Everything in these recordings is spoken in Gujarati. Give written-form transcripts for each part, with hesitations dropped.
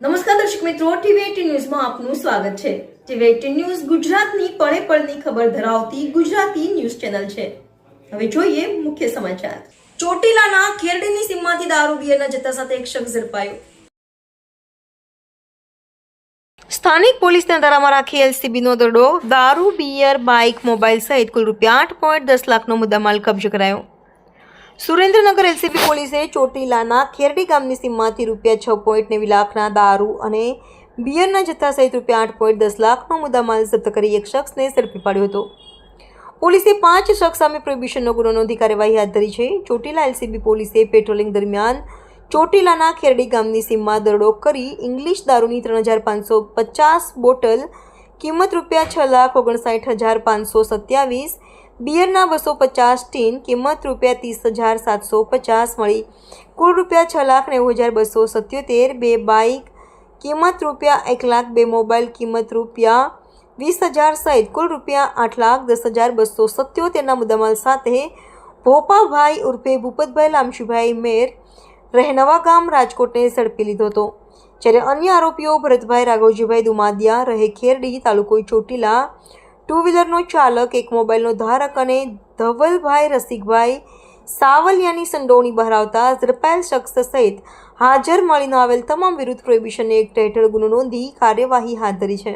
નમસ્કાર દર્શક મિત્રો, ટીવી18 ન્યૂઝમાં આપનું સ્વાગત છે। ટીવી18 ન્યૂઝ ગુજરાતની પળે પળની ખબર ધરાવતી ગુજરાતી ન્યૂઝ ચેનલ છે। હવે જોઈએ મુખ્ય સમાચાર। ચોટીલાના ખેરડીની સીમમાંથી દારૂ બિયરના જથ્થા સાથે એક શખ્સ ઝડપાયો। સ્થાનિક પોલીસના ધારામાં રાખી એલસીબીનો દરોડો, દારૂ, બિયર, બાઇક, મોબાઈલ સહિત કુલ ₹8.10 લાખનો મુદ્દામાલ કબજે કરાયો। સુરેન્દ્રનગર એલસીબી પોલીસે ચોટીલાના ખેરડી ગામની સીમમાંથી ₹6.90 લાખના દારૂ અને બિયરના જથ્થા સહિત ₹8.10 લાખનો મુદ્દામાલ જપ્ત કરી એક શખ્સને ઝડપી પાડ્યો હતો। પોલીસે 5 શખ્સ સામે પ્રોહિબિશનનો ગુનો નોંધી કાર્યવાહી હાથ ધરી છે। ચોટીલા એલસીબી પોલીસે પેટ્રોલિંગ દરમિયાન ચોટીલાના ખેરડી ગામની સીમમાં દરોડો કરી ઇંગ્લિશ દારૂની 3550 બોટલ કિંમત ₹6,59,527, બિયરના 250 ટીન કિંમત ₹30,750 મળી કુલ ₹6,90,277, 2 બાઇક કિંમત ₹1,00,000, 2 મોબાઈલ કિંમત ₹20,000 સહિત કુલ ₹8,10,277ના મુદ્દામાલ સાથે ભોપાભાઈ ઉર્ફે ભૂપતભાઈ લામશીભાઈ મેર રહે નવા ગામ રાજકોટને ઝડપી લીધો હતો। જ્યારે અન્ય આરોપીઓ ભરતભાઈ રાઘવજીભાઈ દુમાદિયા રહે ખેરડી તાલુકો ચોટીલા, 2 વ્હીલરનો ચાલક, એક મોબાઈલનો ધારક અને ધવલભાઈ રસિકભાઈ સાવલિયાની સંડોવણી બહાર આવતા ઝડપાયેલ શખ્સ સહિત હાજર મળી ન આવેલ તમામ વિરુદ્ધ પ્રોહિબિશન એક્ટ હેઠળ ગુનો નોંધી કાર્યવાહી હાથ ધરી છે।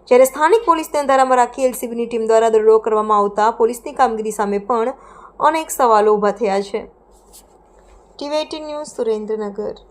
જ્યારે સ્થાનિક પોલીસને ધારામાં રાખી એલસીબીની ટીમ દ્વારા દરોડો કરવામાં આવતા પોલીસની કામગીરી સામે પણ અનેક સવાલો ઊભા થયા છે। ટીવી18 ન્યૂઝ સુરેન્દ્રનગર।